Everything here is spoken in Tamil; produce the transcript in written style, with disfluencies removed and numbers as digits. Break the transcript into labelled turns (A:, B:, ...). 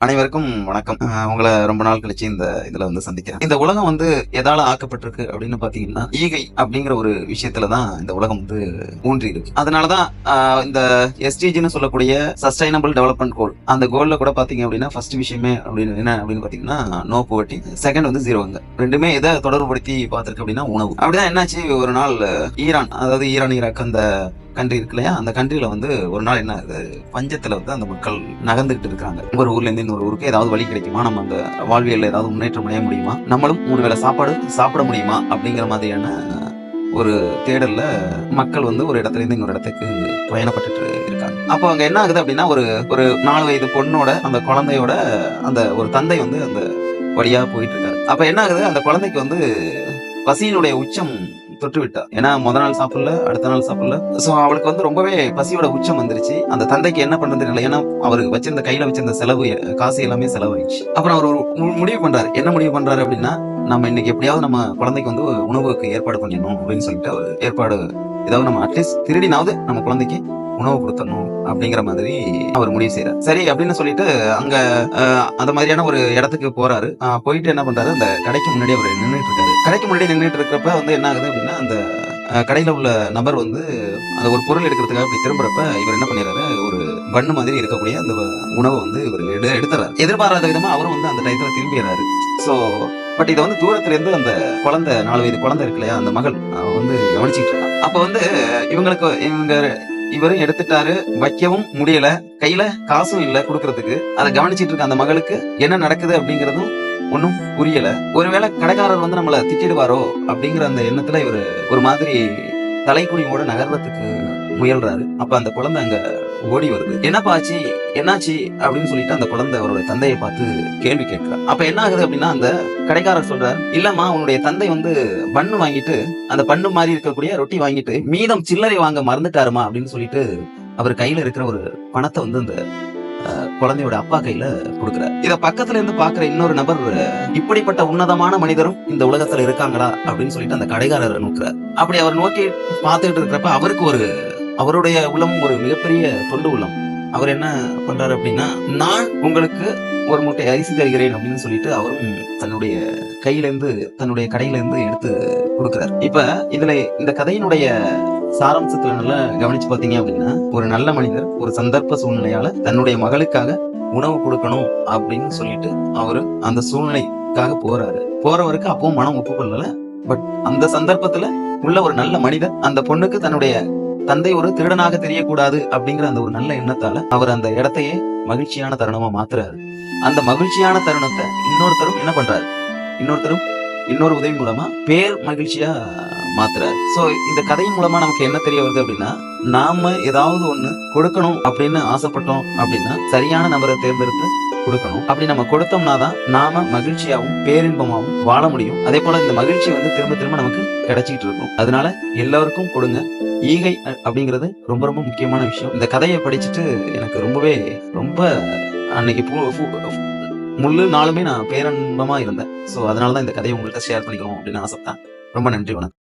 A: அனைவருக்கும் வணக்கம். உங்களை ரொம்ப நாள் கழிச்சு இந்த இதுல வந்து சந்திக்கிறேன். இந்த உலகம் வந்து எதால ஆக்கப்பட்டிருக்கு அப்படின்னு பாத்தீங்கன்னா, ஈகை அப்படிங்கிற ஒரு விஷயத்துலதான் இந்த உலகம் வந்து ஊன்றி இருக்கு. அதனாலதான் இந்த எஸ்டிஜின்னு சொல்லக்கூடிய சஸ்டைனபிள் டெவலப்மெண்ட் கோல், அந்த கோல்ல கூட பாத்தீங்க அப்படின்னா ஃபர்ஸ்ட் விஷயமே அப்படின்னு என்ன அப்படின்னு பாத்தீங்கன்னா நோ புவர்ட்டி, செகண்ட் வந்து ஜீரோங்க. ரெண்டுமே எதை தொடர்புபடுத்தி பார்த்திருக்கு அப்படின்னா உணவு. அப்படிதான் என்னாச்சு, ஒரு நாள் ஈரான், அதாவது ஈரான் ஈராக் அந்த கண்ட்ரி இருக்கு இல்லையா, அந்த கண்ட்ரில வந்து ஒரு நாள் என்ன பஞ்சத்துல வந்து அந்த மக்கள் நகர்ந்துகிட்டு இருக்காங்க. ஒரு ஊர்ல இருந்து இன்னொரு ஊருக்கு ஏதாவது வழி கிடைக்குமா, நம்ம அந்த வாழ்வியல்ல ஏதாவது முன்னேற்றம் அடைய முடியுமா, நம்மளும் 3 வேளை சாப்பாடு சாப்பிட முடியுமா அப்படிங்கிற மாதிரியான ஒரு தேடல்ல மக்கள் வந்து ஒரு இடத்துல இருந்து இன்னொரு இடத்துக்கு பயணப்பட்டு இருக்காங்க. அப்போ அங்க என்ன ஆகுது அப்படின்னா, ஒரு ஒரு 4 வயது பொண்ணோட அந்த குழந்தையோட அந்த ஒரு தந்தை வந்து அந்த வழியா போயிட்டு இருக்காரு. அப்ப என்ன ஆகுது, அந்த குழந்தைக்கு வந்து பசியினுடைய உச்சம் தொட்டு விட்டா. ஏன்னா முத நாள் சாப்பிடல, அடுத்த நாள் சாப்பிடல. சோ அவளுக்கு வந்து ரொம்பவே பசியோட உச்சம் வந்துருச்சு. அந்த தந்தைக்கு என்ன பண்றது தெரியல. ஏன்னா அவரு வச்சிருந்த கையில வச்சிருந்த செலவு காசு எல்லாமே செலவாயிடுச்சு. அப்புறம் அவர் ஒரு முடிவு பண்றாரு. என்ன முடிவு பண்றாரு அப்படின்னா, நம்ம இன்னைக்கு எப்படியாவது நம்ம குழந்தைக்கு வந்து உணவுக்கு ஏற்பாடு பண்ணிடணும் அப்படின்னு சொல்லிட்டு அவர் ஏற்பாடு, ஏதாவது நம்ம அட்லீஸ்ட் திருடினாவது நம்ம குழந்தைக்கு உணவு கொடுத்தணும் அப்படிங்கிற மாதிரி அவர் முடிவு செய்யறாரு. சரி அப்படின்னு சொல்லிட்டு அங்க அந்த மாதிரியான ஒரு இடத்துக்கு போறாரு. போயிட்டு என்ன பண்றாரு, அந்த கடைக்கு முன்னாடி அவர் நின்றுட்டு இருக்காரு. கடைக்கு முன்னாடி நின்றுட்டு இருக்கிறப்ப வந்து என்ன ஆகுது அப்படின்னா, அந்த கடையில உள்ள நபர் வந்து அந்த ஒரு பொருள் எடுக்கிறதுக்காக இப்படி திரும்புறப்ப இவர் என்ன பண்ணிடுறாரு, ஒரு பண்ணு மாதிரி இருக்கக்கூடிய அந்த உணவை வந்து இவர் எடுத்துறாரு. எதிர்பாராத விதமா அவரும் வந்து அந்த டயத்துல திரும்பிடுறாரு. சோ பட் இதை வந்து தூரத்துல இருந்து அந்த குழந்தை, 4 வயது குழந்தை இருக்கு இல்லையா, அந்த மகள் வந்து கவனிச்சுட்டு இருக்கான். அப்ப வந்து இவரும் எடுத்துட்டாரு, வைக்கவும் முடியல, கையில காசும் இல்ல கொடுக்கறதுக்கு. அதை கவனிச்சிட்டு இருக்க அந்த மகளுக்கு என்ன நடக்குது அப்படிங்கறதும் ஒன்னும் புரியல. ஒருவேளை கடைக்காரர் வந்து நம்மள திட்டிடுவாரோ அப்படிங்கிற அந்த எண்ணத்துல இவரு ஒரு மாதிரி தலைக்குனியோட நகர்றதுக்கு முயல்றாரு. அப்ப அந்த குழந்தை அங்க ஓடி வருது. என்னப்பா ஆச்சு, என்னாச்சு அப்படின்னு சொல்லிட்டு அந்த குழந்தை அவரோட தந்தையை பார்த்து கேள்வி கேட்கிறார். அப்ப என்ன ஆகுது அப்படின்னா, அந்த கடைக்காரர் சொல்றாரு, இல்லம்மா உன்னுடைய தந்தை வந்து பண்ணு வாங்கிட்டு, அந்த பண்ணு மாதிரி இருக்கக்கூடிய ரொட்டி வாங்கிட்டு மீதம் சில்லறை வாங்க மறந்துட்டாருமா அப்படின்னு சொல்லிட்டு அவர் கையில இருக்கிற ஒரு பணத்தை வந்து அந்த குழந்தையோட அப்பா கையில கொடுக்கிறார். இத பக்கத்துல இருந்து பாக்குற இன்னொரு நபர், இப்படிப்பட்ட உன்னதமான மனிதரும் இந்த உலகத்துல இருக்காங்களா அப்படின்னு சொல்லிட்டு அந்த கடைக்காரரை நோக்குறார். அப்படி அவர் நோக்கி பார்த்துட்டு இருக்கிறப்ப அவருக்கு அவருடைய உள்ளமும் ஒரு மிகப்பெரிய தொண்டு உள்ளம். அவர் என்ன பண்றாரு அப்படின்னா, நான் உங்களுக்கு ஒரு மூட்டை அரிசி தருகிறேன் அப்படின்னு சொல்லிட்டு அவரும் தன்னுடைய தன்னுடைய கடையில இருந்து எடுத்து கொடுக்கிறார். இப்ப இதுல இந்த கதையினுடைய சாராம்சத்துல நல்லா கவனிச்சு பாத்தீங்க அப்படின்னா, ஒரு நல்ல மனிதர் ஒரு சந்தர்ப்ப சூழ்நிலையால தன்னுடைய மகளுக்காக உணவு கொடுக்கணும் அப்படின்னு சொல்லிட்டு அவரு அந்த சூழ்நிலைக்காக போறவருக்கு அப்பவும் மனம் ஒப்புக்கொள்ளல. பட் அந்த சந்தர்ப்பத்துல உள்ள ஒரு நல்ல மனிதர் அந்த பொண்ணுக்கு தன்னுடைய தந்தை ஒரு திருடனாக தெரியக்கூடாது அப்படிங்கிற அந்த ஒரு நல்ல எண்ணத்தால அவர் அந்த இடத்தையே மகிழ்ச்சியான தருணமா மாத்துறாரு. அந்த மகிழ்ச்சியான தருணத்தை இன்னொருத்தரும் என்ன பண்றாரு, இன்னொரு உதவி மூலமா பேர் மகிழ்ச்சியா மாத்துறாரு. சோ இந்த கதையின் மூலமா நமக்கு என்ன தெரிய வருது அப்படின்னா, நாம ஏதாவது ஒண்ணு கொடுக்கணும் அப்படின்னு ஆசைப்பட்டோம் அப்படின்னா சரியான நபரை தேர்ந்தெடுத்து கொடுக்கணும். அப்படி நம்ம கொடுத்தோம்னா தான் நாம மகிழ்ச்சியாவும் பேரின்பமாவும் வாழ முடியும். அதே போல இந்த மகிழ்ச்சி வந்து திரும்ப திரும்ப நமக்கு கிடைச்சிட்டு இருக்கும். அதனால எல்லாருக்கும் கொடுங்க. ஈகை அப்படிங்கிறது ரொம்ப ரொம்ப முக்கியமான விஷயம். இந்த கதையை படிச்சுட்டு எனக்கு ரொம்ப அன்னைக்கு முழு நாளுமே நான் பேரன்பமா இருந்தேன். சோ அதனாலதான் இந்த கதையை உங்கள்கிட்ட ஷேர் பண்ணிக்கணும் அப்படின்னு ஆசைப்பட்டேன். ரொம்ப நன்றி, வணக்கம்.